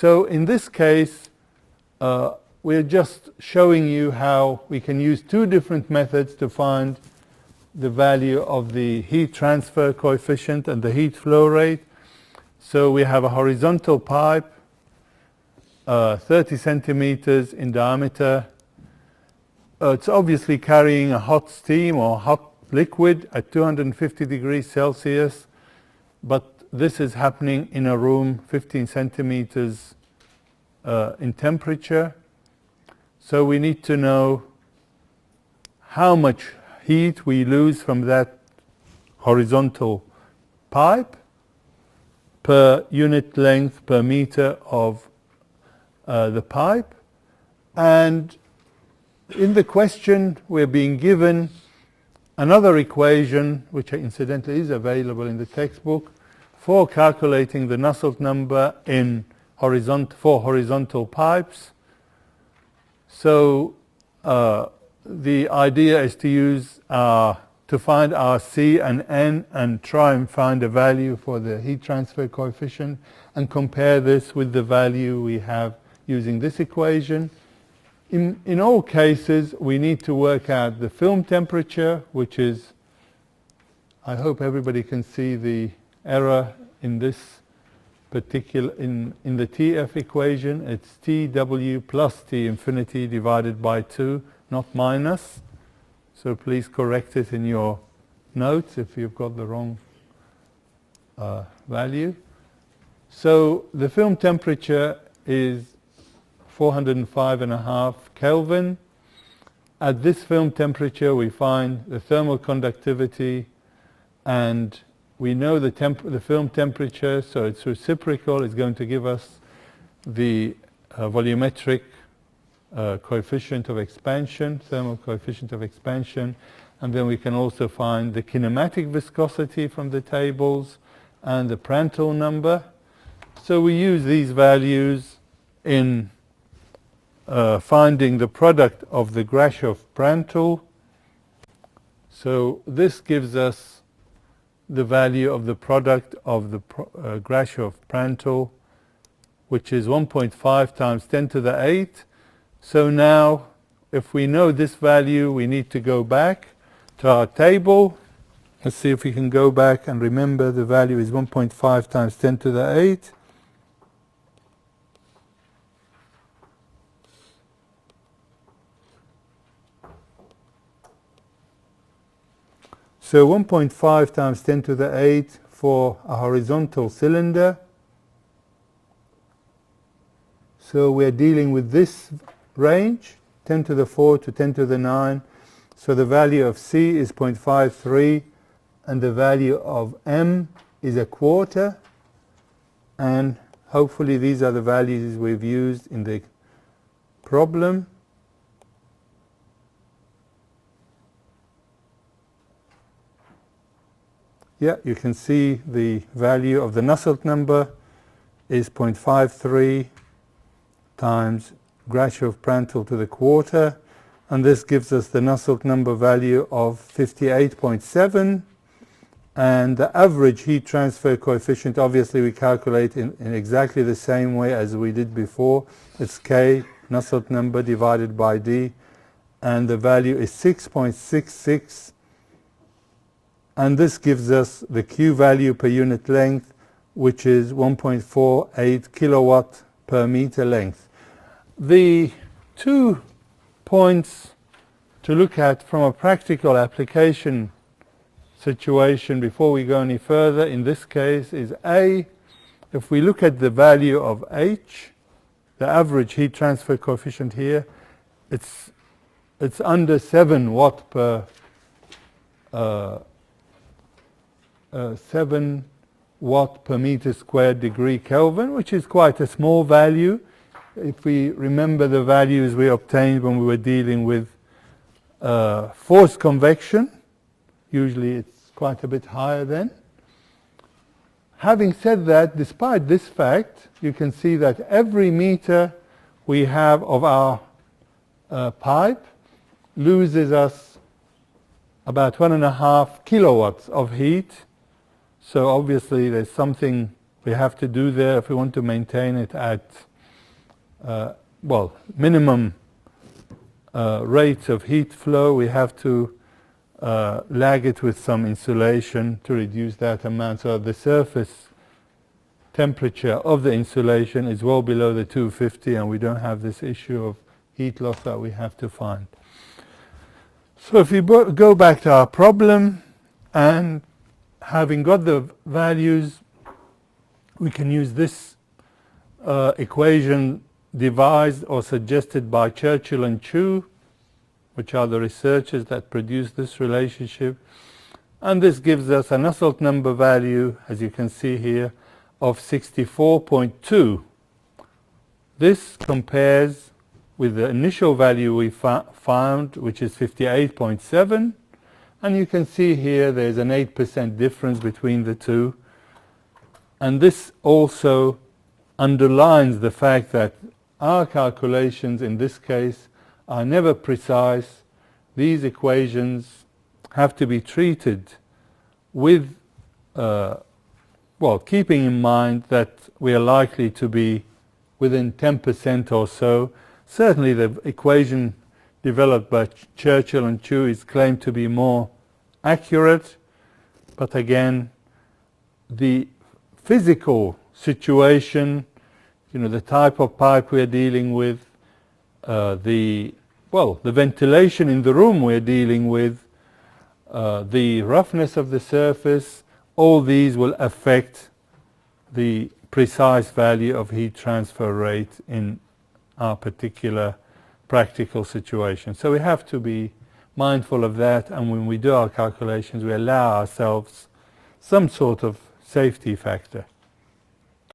So in this case, we're just showing you how we can use two different methods to find the value of the heat transfer coefficient and the heat flow rate. So we have a horizontal pipe, 30 centimeters in diameter. It's obviously carrying a hot steam or hot liquid at 250 degrees Celsius, but this is happening in a room 15 centimeters in temperature. So we need to know how much heat we lose from that horizontal pipe per unit length per meter of the pipe. And in the question we're being given another equation, which incidentally is available in the textbook, for calculating the Nusselt number for horizontal pipes. So the idea is to use to find our C and N and try and find a value for the heat transfer coefficient and compare this with the value we have using this equation. In all cases, we need to work out the film temperature, which is, I hope everybody can see the error in this particular, in the TF equation. It's TW plus T infinity divided by 2, not minus. So please correct it in your notes if you've got the wrong value. So the film temperature is 405.5 Kelvin. At this film temperature we find the thermal conductivity, and we know the film temperature, so it's reciprocal. It's going to give us the volumetric coefficient of expansion, thermal coefficient of expansion, and then we can also find the kinematic viscosity from the tables and the Prandtl number. So we use these values in finding the product of the Grashof-Prandtl. So this gives us the value of the product of the Grashof-Prandtl, which is 1.5 times 10 to the 8. So now, if we know this value, we need to go back to our table. Let's see if we can go back and remember the value is 1.5 times 10 to the 8. So 1.5 times 10 to the 8 for a horizontal cylinder. So we're dealing with this range, 10 to the 4 to 10 to the 9. So the value of C is 0.53 and the value of M is a quarter. And hopefully these are the values we've used in the problem. Yeah, you can see the value of the Nusselt number is 0.53 times Grashof-Prandtl to the quarter, and this gives us the Nusselt number value of 58.7, and the average heat transfer coefficient obviously we calculate in exactly the same way as we did before. It's K, Nusselt number, divided by D, and the value is 6.66, and this gives us the Q value per unit length, which is 1.48 kilowatt per meter length. The 2 points to look at from a practical application situation before we go any further in this case is A, if we look at the value of H, the average heat transfer coefficient here, it's under 7 watt per 7 watt per meter squared degree Kelvin, which is quite a small value. If we remember the values we obtained when we were dealing with forced convection, usually it's quite a bit higher then. Having said that, despite this fact, you can see that every meter we have of our pipe loses us about 1.5 kilowatts of heat. So obviously there's something we have to do there if we want to maintain it at minimum rate of heat flow. We have to lag it with some insulation to reduce that amount, so the surface temperature of the insulation is well below the 250, and we don't have this issue of heat loss that we have to find. So if we go back to our problem, and having got the values, we can use this equation devised or suggested by Churchill and Chu, which are the researchers that produced this relationship. And this gives us a Nusselt number value, as you can see here, of 64.2. This compares with the initial value we found, which is 58.7. And you can see here there's an 8% difference between the two. And this also underlines the fact that our calculations in this case are never precise. These equations have to be treated with, keeping in mind that we are likely to be within 10% or so. Certainly the equation developed by Churchill and Chu is claimed to be more accurate, but again, the physical situation, the type of pipe we are dealing with, the ventilation in the room we are dealing with, the roughness of the surface, all these will affect the precise value of heat transfer rate in our particular practical situation. So we have to be mindful of that, and when we do our calculations, we allow ourselves some sort of safety factor.